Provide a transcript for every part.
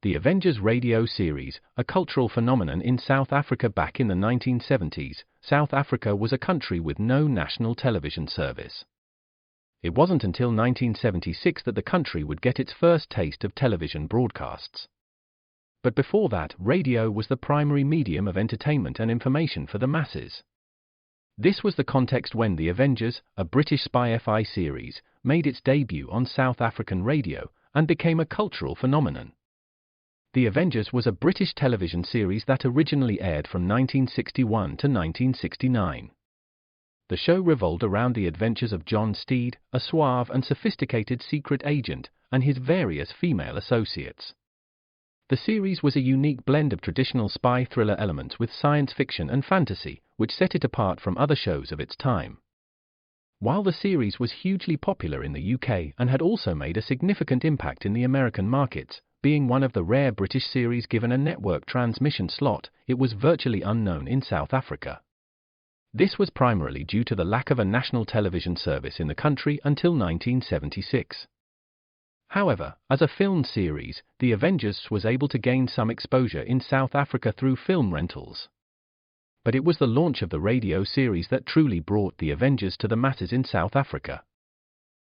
The Avengers radio series, a cultural phenomenon in South Africa back in the 1970s. South Africa was a country with no national television service. It wasn't until 1976 that the country would get its first taste of television broadcasts. But before that, radio was the primary medium of entertainment and information for the masses. This was the context when The Avengers, a British spy-fi series, made its debut on South African radio and became a cultural phenomenon. The Avengers was a British television series that originally aired from 1961 to 1969. The show revolved around the adventures of John Steed, a suave and sophisticated secret agent, and his various female associates. The series was a unique blend of traditional spy thriller elements with science fiction and fantasy, which set it apart from other shows of its time. While the series was hugely popular in the UK and had also made a significant impact in the American markets, being one of the rare British series given a network transmission slot, it was virtually unknown in South Africa. This was primarily due to the lack of a national television service in the country until 1976. However, as a film series, The Avengers was able to gain some exposure in South Africa through film rentals. But it was the launch of the radio series that truly brought The Avengers to the masses in South Africa.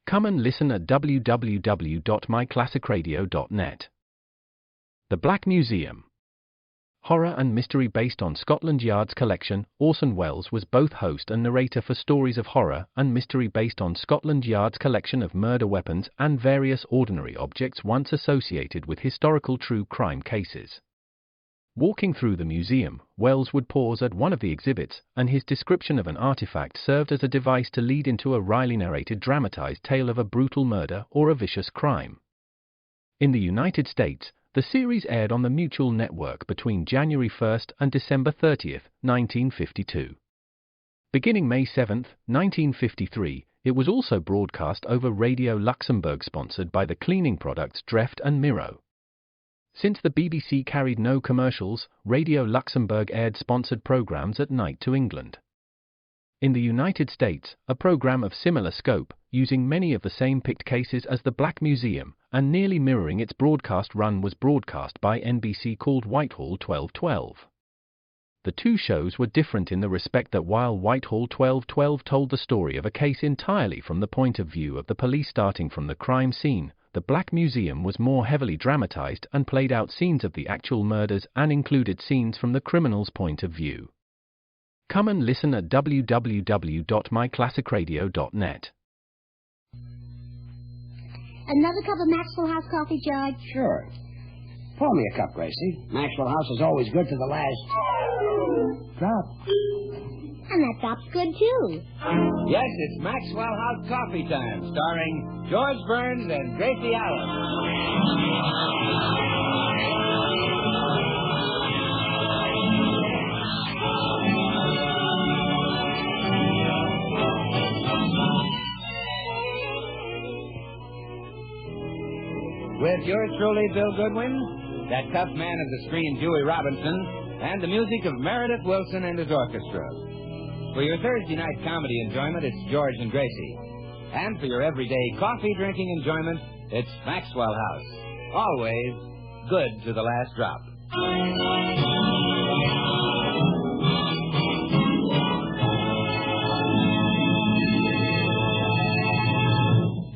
Come and listen at www.myclassicradio.net. The Black Museum. Horror and mystery based on Scotland Yard's collection, Orson Welles was both host and narrator for stories of horror and mystery based on Scotland Yard's collection of murder weapons and various ordinary objects once associated with historical true crime cases. Walking through the museum, Welles would pause at one of the exhibits, and his description of an artifact served as a device to lead into a wryly narrated dramatized tale of a brutal murder or a vicious crime. In the United States, the series aired on the Mutual Network between January 1 and December 30, 1952. Beginning May 7, 1953, it was also broadcast over Radio Luxembourg, sponsored by the cleaning products Dreft and Miro. Since the BBC carried no commercials, Radio Luxembourg aired sponsored programs at night to England. In the United States, a program of similar scope, using many of the same picked cases as the Black Museum, and nearly mirroring its broadcast run, was broadcast by NBC called Whitehall 1212. The two shows were different in the respect that while Whitehall 1212 told the story of a case entirely from the point of view of the police starting from the crime scene, the Black Museum was more heavily dramatized and played out scenes of the actual murders and included scenes from the criminal's point of view. Come and listen at www.myclassicradio.net. Another cup of Maxwell House coffee, George? Sure. Pour me a cup, Gracie. Maxwell House is always good to the last drop. And that drop's good, too. Yes, it's Maxwell House Coffee Time, starring George Burns and Gracie Allen. With yours truly, Bill Goodwin, that tough man of the screen, Dewey Robinson, and the music of Meredith Wilson and his orchestra. For your Thursday night comedy enjoyment, it's George and Gracie. And for your everyday coffee-drinking enjoyment, it's Maxwell House. Always good to the last drop.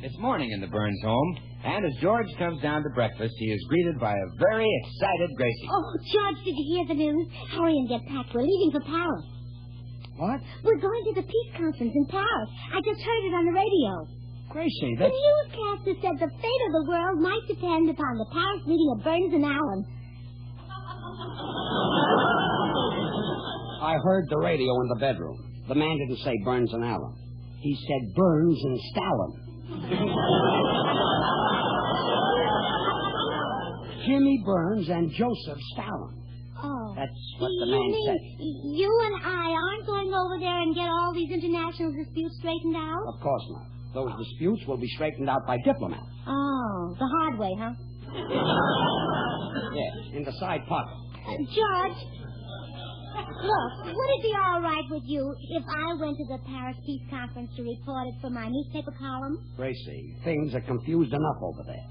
It's morning in the Burns home, and as George comes down to breakfast, he is greeted by a very excited Gracie. Oh, George, did you hear the news? Hurry and get packed. We're leaving for Paris. What? We're going to the peace conference in Paris. I just heard it on the radio. Gracie, The that's... newscaster said the fate of the world might depend upon the Paris meeting of Burns and Allen. I heard the radio in the bedroom. The man didn't say Burns and Allen. He said Burns and Stalin. Jimmy Burns and Joseph Stalin. Oh. That's what the man said. You and I aren't going over there and get all these international disputes straightened out? Of course not. Those disputes will be straightened out by diplomats. Oh, the hard way, huh? Yes, in the side pocket. George, look, would it be all right with you if I went to the Paris Peace Conference to report it for my newspaper column? Gracie, things are confused enough over there.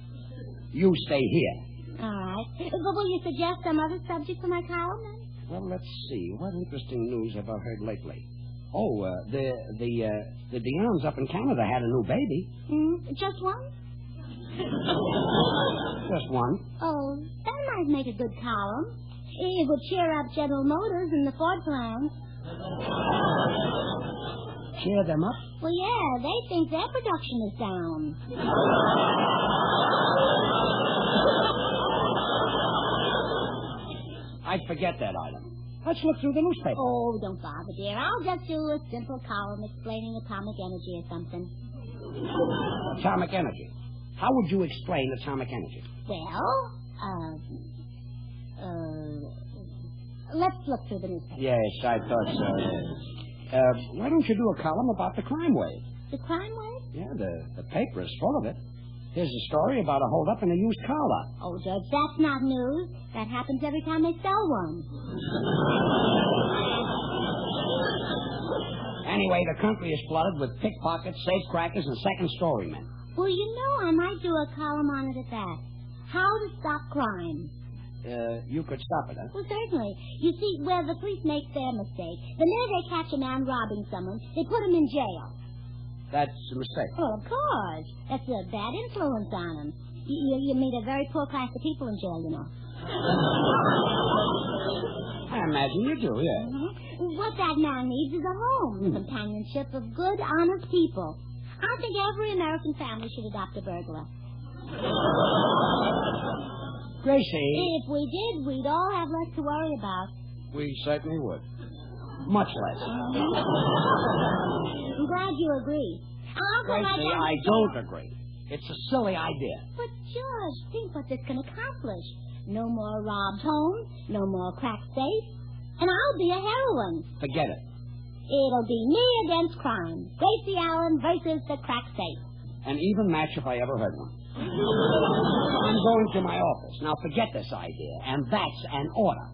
You stay here. All right. But will you suggest some other subject for my column, then? Well, let's see. What interesting news have I heard lately? Oh, the Dionnes up in Canada had a new baby. Just one? Just one. Oh, that might make a good column. It would cheer up General Motors and the Ford plants. Cheer them up? Well, yeah, they think their production is down. I'd forget that item. Let's look through the newspaper. Oh, don't bother, dear. I'll just do a simple column explaining atomic energy or something. Atomic energy. How would you explain atomic energy? Well, let's look through the newspaper. Yes, I thought so. Why don't you do a column about the crime wave? The crime wave? Yeah, the paper is full of it. Here's a story about a holdup in a used car lot. Oh, Judge, that's not news. That happens every time they sell one. Anyway, the country is flooded with pickpockets, safecrackers, and second-story men. Well, you know, I might do a column on it at that. How to stop crime. You could stop it, huh? Well, certainly. You see, where the police make their mistake, the minute they catch a man robbing someone, they put him in jail. That's a mistake. Oh, of course. That's a bad influence on him. You meet a very poor class of people in jail, you know. I imagine you do, yeah. Mm-hmm. What that man needs is a home, companionship of good, honest people. I think every American family should adopt a burglar. Gracie. If we did, we'd all have less to worry about. We certainly would. Much less. I'm glad you agree. Gracie, I don't agree. It's a silly idea. But, George, think what this can accomplish. No more robbed homes, no more cracked safes, and I'll be a heroine. Forget it. It'll be me against crime. Gracie Allen versus the crack safe. An even match if I ever heard one. I'm going to my office. Now forget this idea, and that's an order.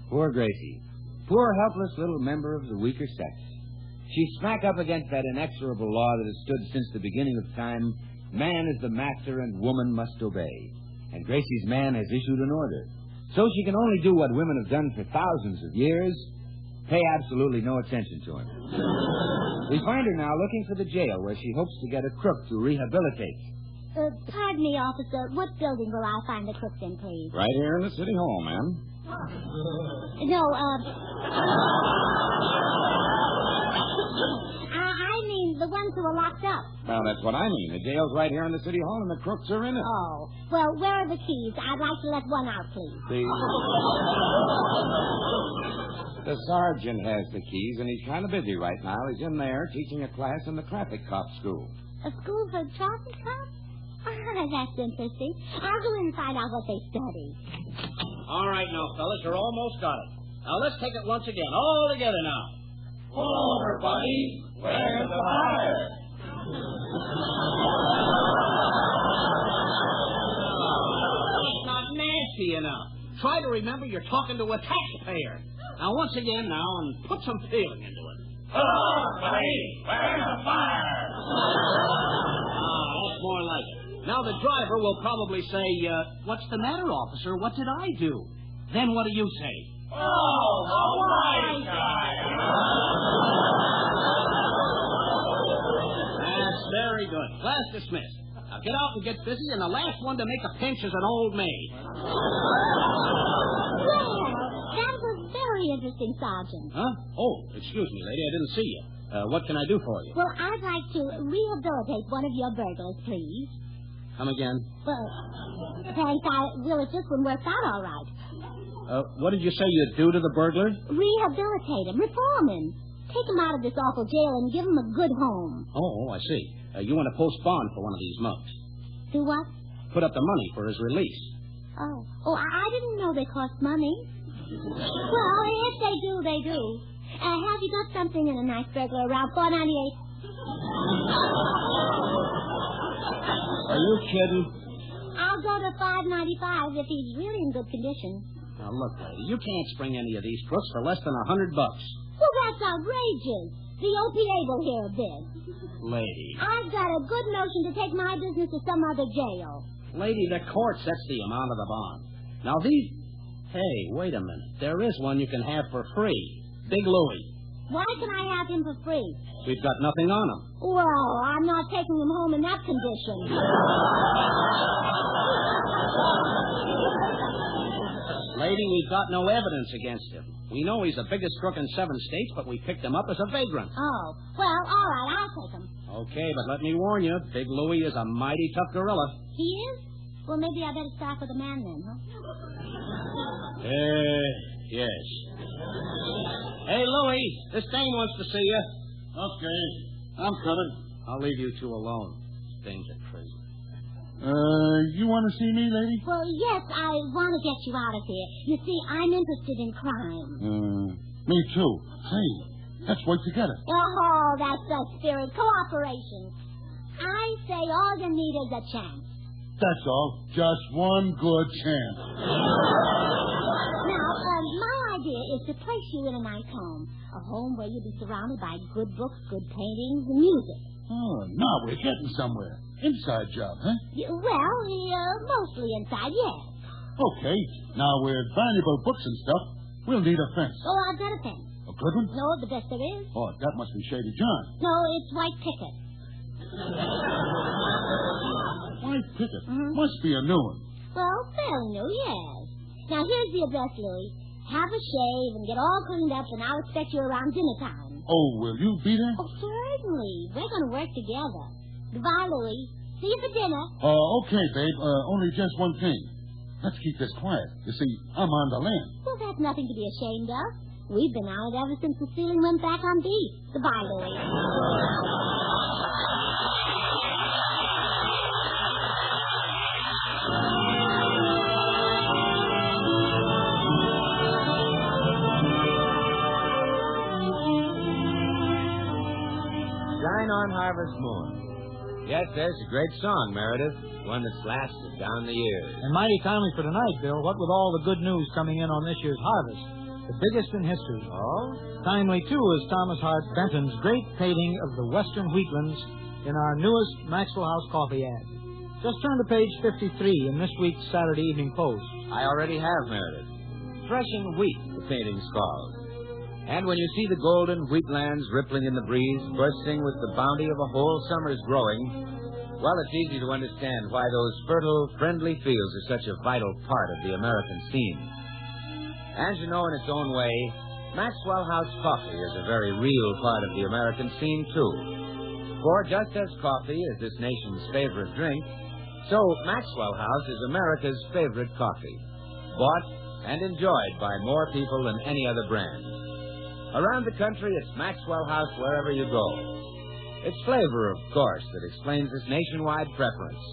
Poor Gracie. Poor, helpless little member of the weaker sex. She's smack up against that inexorable law that has stood since the beginning of time. Man is the master and woman must obey. And Gracie's man has issued an order. So she can only do what women have done for thousands of years, pay absolutely no attention to him. We find her now looking for the jail where she hopes to get a crook to rehabilitate. Pardon me, officer. What building will I find the crooks in, please? Right here in the city hall, ma'am. No, I mean the ones who are locked up. Well, that's what I mean. The jail's right here in the city hall, and the crooks are in it. Oh, well, where are the keys? I'd like to let one out, please. The sergeant has the keys, and he's kind of busy right now. He's in there teaching a class in the traffic cop school. A school for traffic cops? That's interesting. I'll go in and find out what they study. All right now, fellas, you're almost got it. Now, let's take it once again. All together now. Pull over, buddy. Where's the fire? It's not nasty enough. Try to remember you're talking to a taxpayer. Now, once again now, and put some feeling into it. Pull over, buddy. Where's the fire? That's more like it. Now, the driver will probably say, what's the matter, officer? What did I do? Then what do you say? Oh, a wise guy. That's very good. Class dismissed. Now, get out and get busy, and the last one to make a pinch is an old maid. Well, that was very interesting, Sergeant. Huh? Oh, excuse me, lady. I didn't see you. What can I do for you? Well, I'd like to rehabilitate one of your burglars, please. Come again? Well, thanks, if this one works out all right. What did you say you'd do to the burglar? Rehabilitate him, reform him. Take him out of this awful jail and give him a good home. Oh, I see. You want to post bond for one of these mugs. Do what? Put up the money for his release. Oh, I didn't know they cost money. Well, if they do, they do. Have you got something in a nice burglar around 498? Are you kidding? I'll go to 595 if he's really in good condition. Now, look, lady, you can't spring any of these crooks for less than $100. Well, that's outrageous. The OPA will hear of this. Lady. I've got a good notion to take my business to some other jail. Lady, the court sets the amount of the bond. Now, these... Hey, wait a minute. There is one you can have for free. Big Louie. Why can I have him for free? We've got nothing on him. Well, I'm not taking him home in that condition. Lady, we've got no evidence against him. We know he's the biggest crook in 7 states, but we picked him up as a vagrant. Oh, well, all right, I'll take him. Okay, but let me warn you, Big Louie is a mighty tough gorilla. He is? Well, maybe I better start with the man then, huh? Yes. Hey, Louie, this dame wants to see you. Okay, I'm coming. I'll leave you two alone. Dames are crazy. You want to see me, lady? Well, yes, I want to get you out of here. You see, I'm interested in crime. Me too. Say, let's work together. Oh, that's the spirit. Cooperation. I say all you need is a chance. That's all. Just one good chance. Now, my idea is to place you in a nice home. A home where you'll be surrounded by good books, good paintings, and music. Oh, now we're getting somewhere. Inside job, huh? Well, mostly inside, yes. Okay. Now, with valuable books and stuff, we'll need a fence. Oh, I've got a fence. A good one? No, the best there is. Oh, that must be Shady John. No, it's White Picket. White Picket? Must be a new one. Well, fairly new, yes. Now, here's the address, Louie. Have a shave and get all cleaned up, and I'll expect you around dinner time. Oh, will you be there? Oh, certainly. We're going to work together. Goodbye, Louie. See you for dinner. Okay, babe. Only just one thing. Let's keep this quiet. You see, I'm on the land. Well, that's nothing to be ashamed of. We've been on it ever since the ceiling went back on beat. Goodbye, Louie. Shine on Harvest Moon. Yes, there's a great song, Meredith. One that's lasted down the years. And mighty timely for tonight, Bill. What with all the good news coming in on this year's harvest. The biggest in history. Oh? Timely, too, is Thomas Hart Benton's great painting of the western wheatlands in our newest Maxwell House coffee ad. Just turn to page 53 in this week's Saturday Evening Post. I already have, Meredith. Threshing Wheat, the painting's called. And when you see the golden wheatlands rippling in the breeze, bursting with the bounty of a whole summer's growing, well, it's easy to understand why those fertile, friendly fields are such a vital part of the American scene. As you know, in its own way, Maxwell House coffee is a very real part of the American scene, too. For just as coffee is this nation's favorite drink, so Maxwell House is America's favorite coffee, bought and enjoyed by more people than any other brand. Around the country, it's Maxwell House wherever you go. It's flavor, of course, that explains this nationwide preference.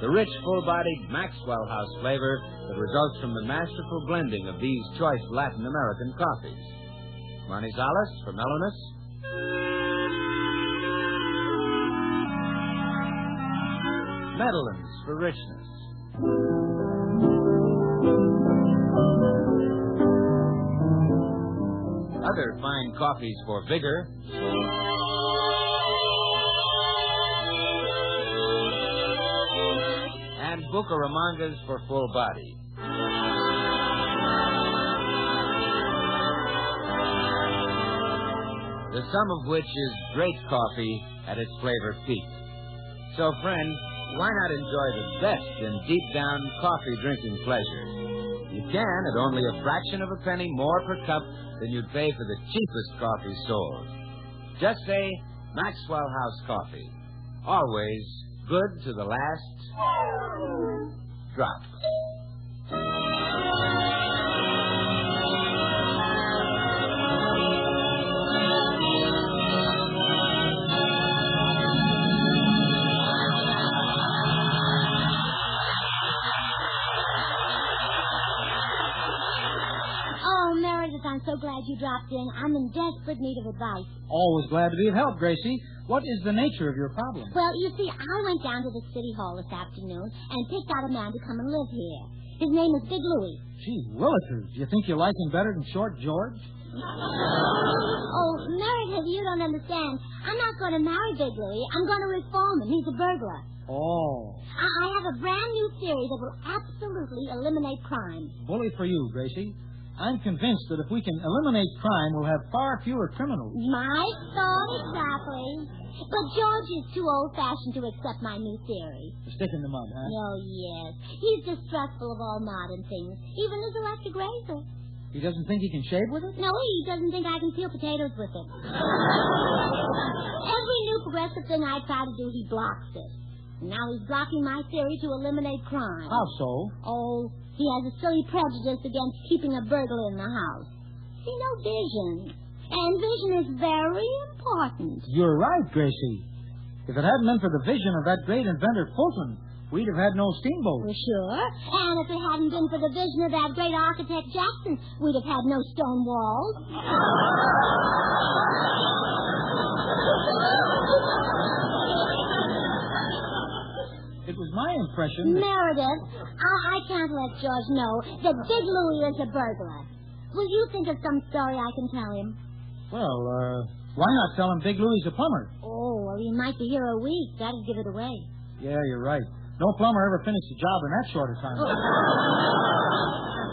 The rich, full-bodied Maxwell House flavor that results from the masterful blending of these choice Latin American coffees. Manizales for mellowness. Medellins for richness. Other fine coffees for vigor. And Bucaramangas for full body. The sum of which is great coffee at its flavor peak. So, friend, why not enjoy the best in deep-down coffee drinking pleasure? You can at only a fraction of a penny more per cup than you'd pay for the cheapest coffee sold. Just say Maxwell House Coffee. Always good to the last drop. I'm so glad you dropped in. I'm in desperate need of advice. Always glad to be of help, Gracie. What is the nature of your problem? Well, you see, I went down to the city hall this afternoon and picked out a man to come and live here. His name is Big Louie. Gee, Willikers, do you think you like him better than Short George? Oh, Meredith, you don't understand. I'm not going to marry Big Louie. I'm going to reform him. He's a burglar. Oh. I have a brand new theory that will absolutely eliminate crime. Bully for you, Gracie. I'm convinced that if we can eliminate crime, we'll have far fewer criminals. My thought exactly. But George is too old-fashioned to accept my new theory. A stick in the mud, huh? Oh, yes. He's distrustful of all modern things, even his electric razor. He doesn't think he can shave with it? No, he doesn't think I can peel potatoes with it. Every new progressive thing I try to do, he blocks it. Now he's blocking my theory to eliminate crime. How so? Oh, he has a silly prejudice against keeping a burglar in the house. See, no vision. And vision is very important. You're right, Gracie. If it hadn't been for the vision of that great inventor, Fulton, we'd have had no steamboat. For sure. And if it hadn't been for the vision of that great architect, Jackson, we'd have had no stone walls. It was my impression that... Meredith, I can't let George know that Big Louie is a burglar. Will you think of some story I can tell him? Well, why not tell him Big Louie's a plumber? Oh, well, he might be here a week. That'd give it away. Yeah, you're right. No plumber ever finished a job in that short a time.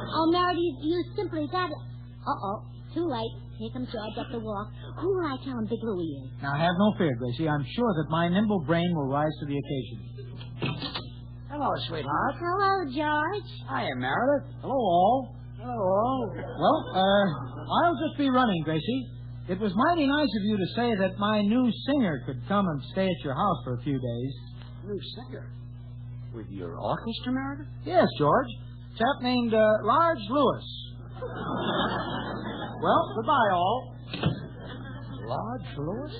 Oh, Meredith, you simply got it. Uh-oh, too late. Here comes George up the walk. Who will I tell him Big Louie is? Now, have no fear, Gracie. I'm sure that my nimble brain will rise to the occasion. Hello, sweetheart. Hello, George. Hiya, Meredith. Hello, all. Hello. Well, I'll just be running, Gracie. It was mighty nice of you to say that my new singer could come and stay at your house for a few days. New singer? With your orchestra, Meredith? Yes, George. Chap named Large Lewis. Well, goodbye, all. Large Lewis?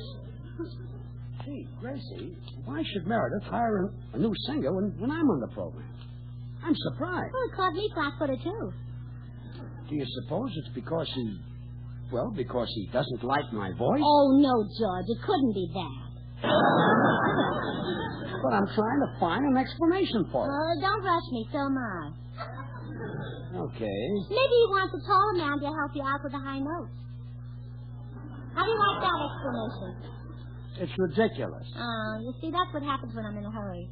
Gee, Gracie, why should Meredith hire a new singer when I'm on the program? I'm surprised. Oh, it caught me flat-footed, too. Do you suppose it's because he doesn't like my voice? Oh, no, George, it couldn't be that. But I'm trying to find an explanation for it. Oh, don't rush me, so am I. Okay. Maybe he wants a taller man to help you out with the high notes. How do you like that explanation? It's ridiculous. Oh, you see, that's what happens when I'm in a hurry.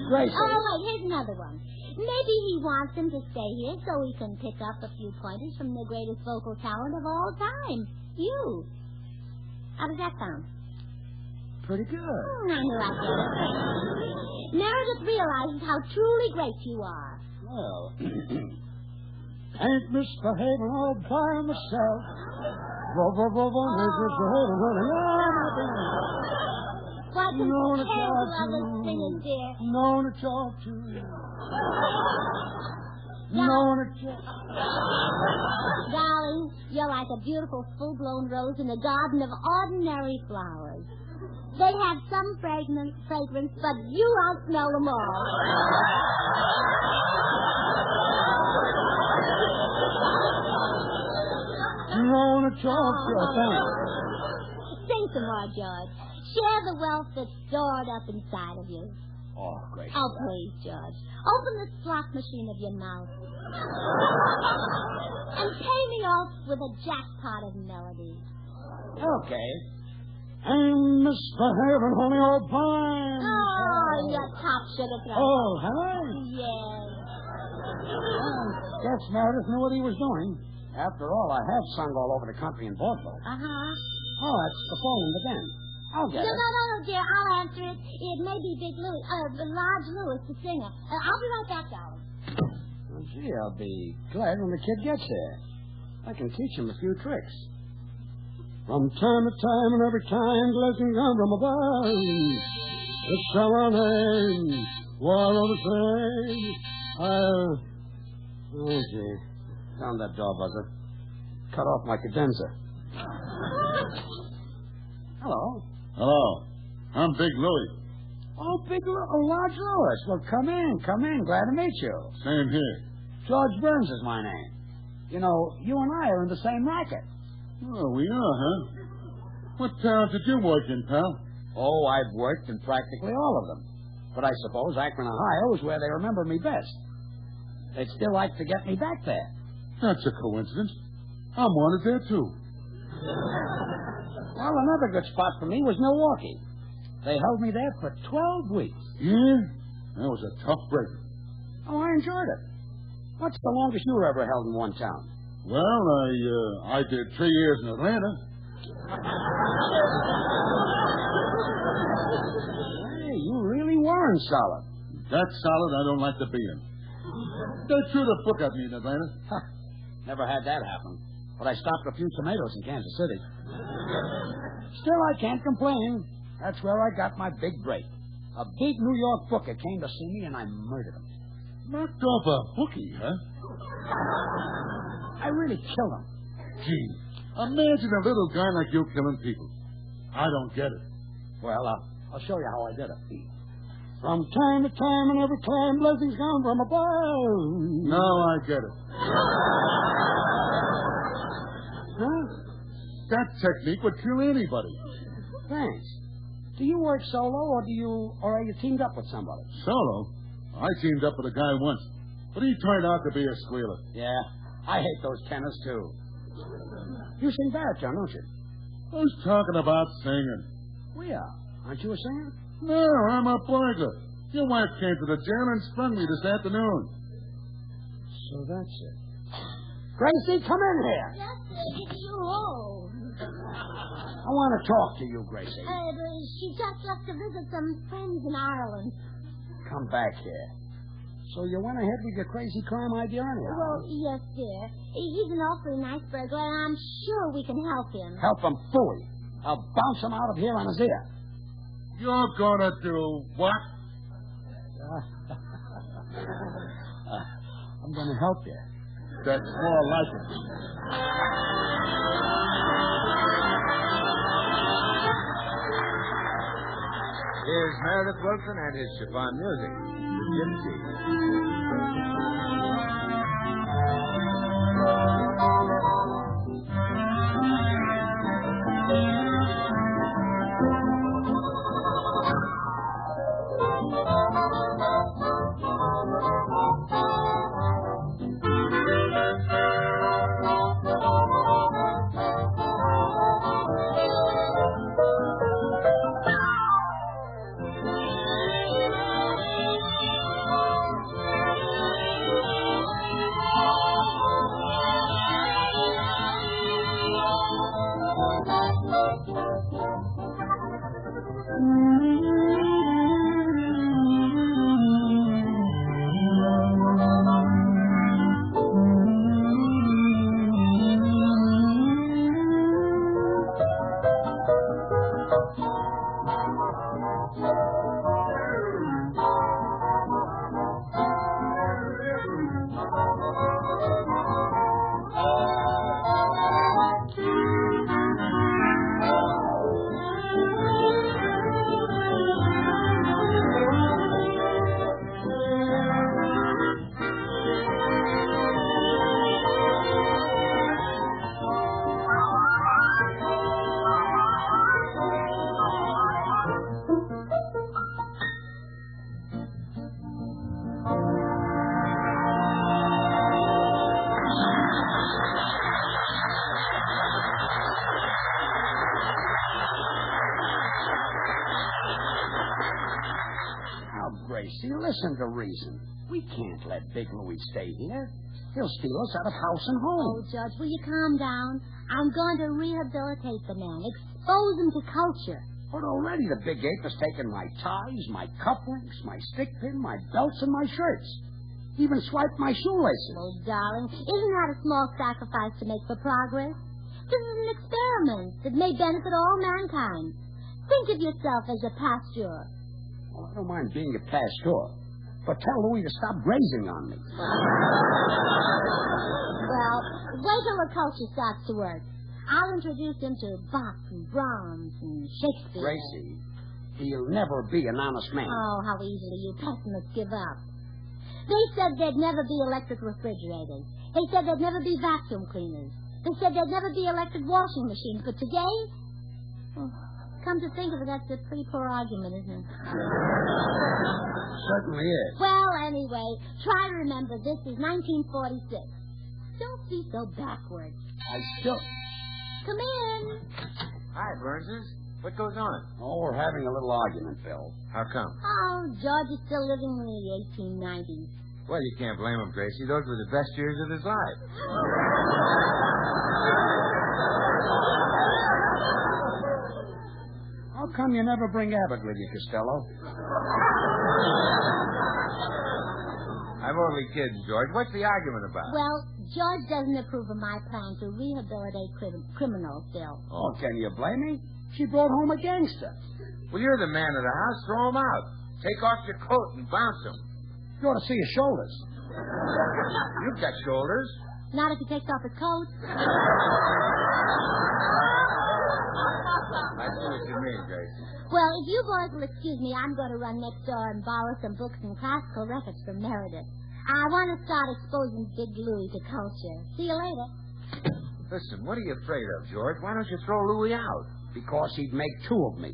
Gracie. Oh, wait, here's another one. Maybe he wants him to stay here so he can pick up a few pointers from the greatest vocal talent of all time, you. How does that sound? Pretty good. I knew I'd get it. Meredith realizes how truly great you are. Well, ain't misbehaving all by myself. What a terrible of a singer, dear. No to talk to you. No to talk. Darling, you're like a beautiful full-blown rose in a garden of ordinary flowers. They have some fragrance, but you outsmell them all. No to talk to you. Sing some more, George. Share the wealth that's stored up inside of you. Oh, great. Oh, please, George. Open the slot machine of your mouth. And pay me off with a jackpot of melody. Okay. I'm misbehaving, honey, all fine. Oh, you top sugar throat. Oh, have I? Yes. Guess Meredith knew what he was doing. After all, I have sung all over the country in vaudeville. Uh-huh. Oh, that's the phone in the den. I'll get it. No, dear. I'll answer it. It may be Big Louie, Large Lewis, the singer. I'll be right back, darling. Well, gee, I'll be glad when the kid gets there. I can teach him a few tricks. From time to time and every time, blessings come from above. It's our name, one of the same. Oh, gee. Found that door buzzer. Cut off my cadenza. Hello. Hello. I'm Big Louie. Oh, Large Lewis. Well, come in. Glad to meet you. Same here. George Burns is my name. You know, you and I are in the same racket. Oh, we are, huh? What towns did you work in, pal? Oh, I've worked in practically all of them. But I suppose Akron, Ohio is where they remember me best. They'd still like to get me back there. That's a coincidence. I'm wanted there, too. Well, another good spot for me was Milwaukee. They held me there for 12 weeks. Yeah? That was a tough break. Oh, I enjoyed it. What's the longest you were ever held in one town? Well, I did 3 years in Atlanta. Hey, you really weren't solid. That's solid I don't like to be in. They threw the book at me in Atlanta. Never had that happen. But I stopped a few tomatoes in Kansas City. Still, I can't complain. That's where I got my big break. A big New York booker came to see me, and I murdered him. Knocked off a bookie, huh? I really killed him. Gee, imagine a little guy like you killing people. I don't get it. Well, I'll show you how I did it. From time to time and every time, blessings come from above. Now I get it. Huh? That technique would kill anybody. Thanks. Do you work solo, or are you teamed up with somebody? Solo? I teamed up with a guy once, but he turned out to be a squealer. Yeah, I hate those tenors, too. You sing baritone, don't you? Who's talking about singing? Well, yeah. Aren't you a singer? No, I'm a burglar. Your wife came to the jail and sprung me this afternoon. So that's it. Gracie, come in here. Yes, sir. It's you. Oh. I want to talk to you, Gracie. She just left to visit some friends in Ireland. Come back here. So you went ahead with your crazy crime idea anyhow? Well, yes, dear. He's an awfully nice burglar, and I'm sure we can help him. Help him fully. I'll bounce him out of here on his ear. You're gonna do what? I'm going to help you. That's more like it. Here's Meredith Wilson and his chiffon music, Gypsy. Gracie, listen to reason. We can't let Big Louie stay here. He'll steal us out of house and home. Oh, Judge, will you calm down? I'm going to rehabilitate the man, expose him to culture. But already the big ape has taken my ties, my cufflinks, my stick pin, my belts, and my shirts. Even swiped my shoelaces. Oh, darling, isn't that a small sacrifice to make for progress? This is an experiment that may benefit all mankind. Think of yourself as a pasteur. Well, I don't mind being a pasteur, but tell Louie to stop grazing on me. Well, wait till the culture starts to work. I'll introduce him to Bach and Brahms and Shakespeare. Gracie, he'll never be an honest man. Oh, how easily you pessimists give up. They said there'd never be electric refrigerators. They said there'd never be vacuum cleaners. They said there'd never be electric washing machines. But today, oh, come to think of it, that's a pretty poor argument, isn't it? Certainly is. Well, anyway, try to remember this is 1946. Don't be so backward. I still... Come in. Hi, Burnses. What goes on? Oh, we're having a little argument, Bill. How come? Oh, George is still living in the 1890s. Well, you can't blame him, Gracie. Those were the best years of his life. How come you never bring Abbott with you, Costello? I'm only kidding, George. What's the argument about? Well, George doesn't approve of my plan to rehabilitate criminals, Bill. Oh, can you blame me? She brought home a gangster. Well, you're the man of the house. Throw him out. Take off your coat and bounce him. You ought to see his shoulders. You've got shoulders. Not if he takes off his coat. I see what you mean, Grace. Well, if you boys will excuse me, I'm going to run next door and borrow some books and classical records from Meredith. I want to start exposing Big Louie to culture. See you later. Listen, what are you afraid of, George? Why don't you throw Louie out? Because he'd make two of me.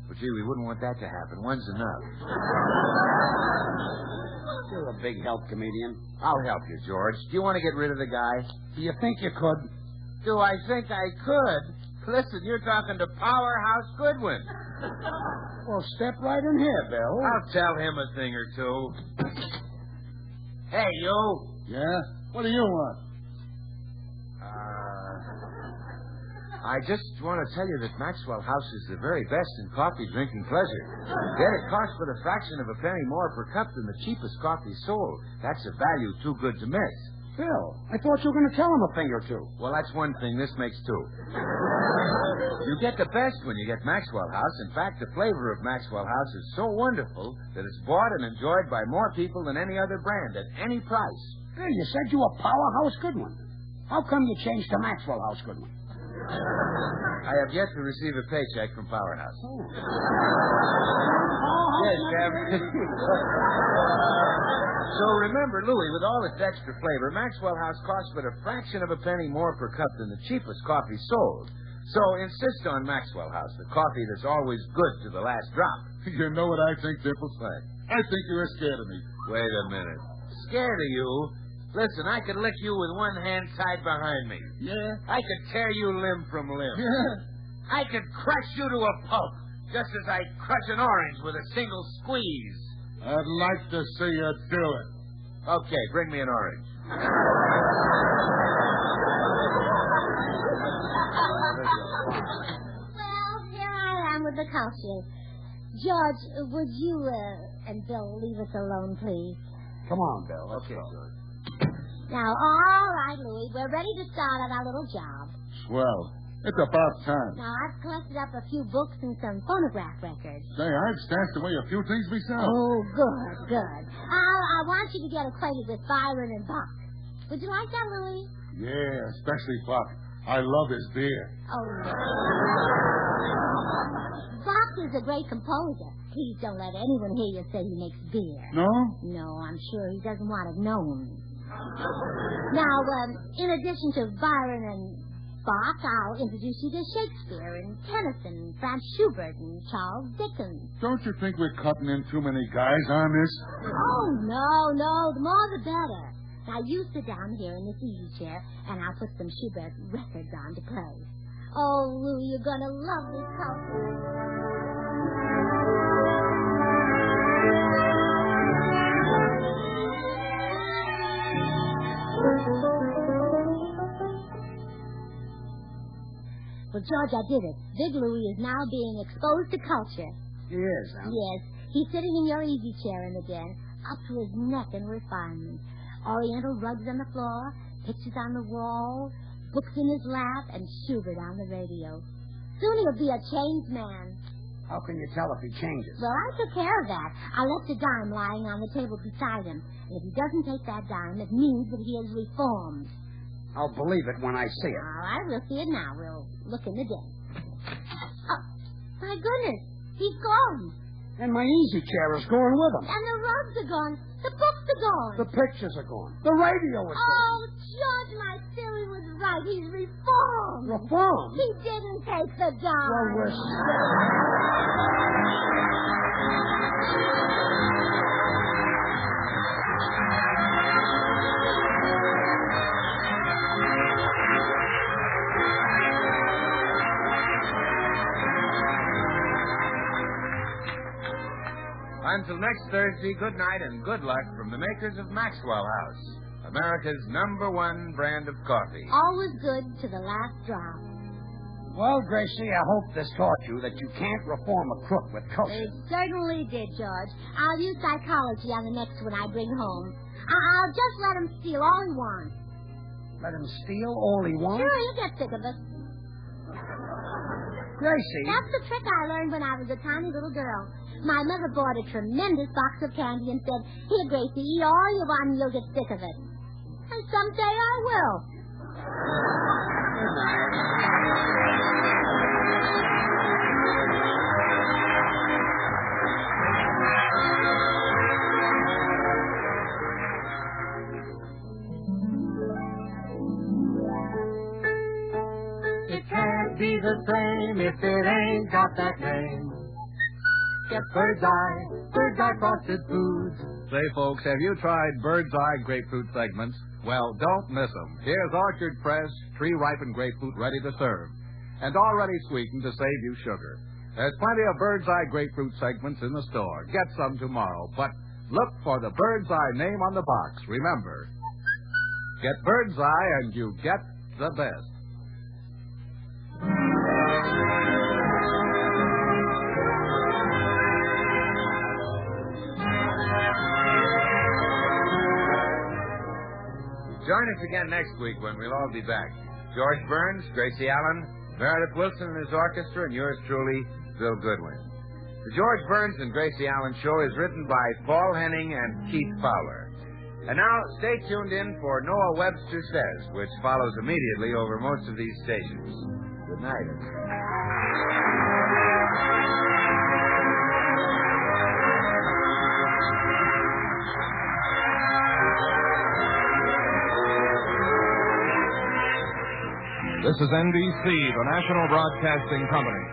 Well, gee, we wouldn't want that to happen. One's enough. You're a big help, comedian. I'll help you, George. Do you want to get rid of the guy? Do you think you could? Do I think I could? Listen, you're talking to Powerhouse Goodwin. Well, step right in here, Bill. I'll tell him a thing or two. Hey, you. Yeah? What do you want? I just want to tell you that Maxwell House is the very best in coffee drinking pleasure. Yet it costs but a fraction of a penny more per cup than the cheapest coffee sold. That's a value too good to miss. Bill, I thought you were going to tell him a thing or two. Well, that's one thing. This makes two. You get the best when you get Maxwell House. In fact, the flavor of Maxwell House is so wonderful that it's bought and enjoyed by more people than any other brand at any price. Hey, you said you were Powerhouse Goodwin. How come you changed to Maxwell House Goodwin? I have yet to receive a paycheck from Powerhouse. Oh. Yes, Captain. So remember, Louie, with all its extra flavor, Maxwell House costs but a fraction of a penny more per cup than the cheapest coffee sold. So insist on Maxwell House, the coffee that's always good to the last drop. You know what I think, Dimples? What? I think you're scared of me. Wait a minute. Scared of you? Listen, I could lick you with one hand tied behind me. Yeah? I could tear you limb from limb. Yeah? I could crush you to a pulp, just as I crush an orange with a single squeeze. I'd like to see you do it. Okay, bring me an orange. Well, here I am with the culture. George, would you and Bill leave us alone, please? Come on, Bill. Let's Okay, go. George. Now, all right, Louie, we're ready to start on our little job. Swell. It's about time. Now, I've collected up a few books and some phonograph records. Say, I've stashed away a few things myself. Oh, good. I want you to get acquainted with Byron and Buck. Would you like that, Louie? Yeah, especially Buck. I love his beer. Oh, no. Buck is a great composer. Please don't let anyone hear you say he makes beer. No? No, I'm sure he doesn't want it known. Now, in addition to Byron and Bach, I'll introduce you to Shakespeare and Tennyson, Franz Schubert, and Charles Dickens. Don't you think we're cutting in too many guys on this? Oh, no. The more the better. Now, you sit down here in this easy chair, and I'll put some Schubert records on to play. Oh, Lou, you're going to love this concert. Well, George, I did it. Big Louie is now being exposed to culture. He is, huh? Yes. He's sitting in your easy chair in the den, up to his neck in refinement. Oriental rugs on the floor, pictures on the wall, books in his lap, and Schubert on the radio. Soon he'll be a changed man. How can you tell if he changes? Well, I took care of that. I left a dime lying on the table beside him. And if he doesn't take that dime, it means that he has reformed. I'll believe it when I see it. All right, we'll see it now. We'll look in the den. Oh, my goodness. He's gone. And my easy chair is going with him. And the rugs are gone. The books are gone. The pictures are gone. The radio is gone. Oh, George, my theory was right. He's reformed. Reformed? He didn't take the dime. Well, we're Until next Thursday, good night and good luck from the makers of Maxwell House, America's #1 brand of coffee. Always good to the last drop. Well, Gracie, I hope this taught you that you can't reform a crook with culture. It certainly did, George. I'll use psychology on the next one I bring home. I'll just let him steal all he wants. Let him steal all he wants? Sure, he'll get sick of it. Gracie. That's the trick I learned when I was a tiny little girl. My mother bought a tremendous box of candy and said, "Here, Gracie, eat all you want and you'll get sick of it." And someday I will. It can't be the same if it ain't got that name. Get Bird's Eye Frosted Foods. Say, folks, have you tried Bird's Eye grapefruit segments? Well, don't miss them. Here's orchard fresh, tree-ripened grapefruit ready to serve, and already sweetened to save you sugar. There's plenty of Bird's Eye grapefruit segments in the store. Get some tomorrow, but look for the Bird's Eye name on the box. Remember, get Bird's Eye and you get the best. Join us again next week when we'll all be back. George Burns, Gracie Allen, Meredith Wilson and his orchestra, and yours truly, Bill Goodwin. The George Burns and Gracie Allen Show is written by Paul Henning and Keith Fowler. And now, stay tuned in for Noah Webster Says, which follows immediately over most of these stations. Good night. This is NBC, the National Broadcasting Company.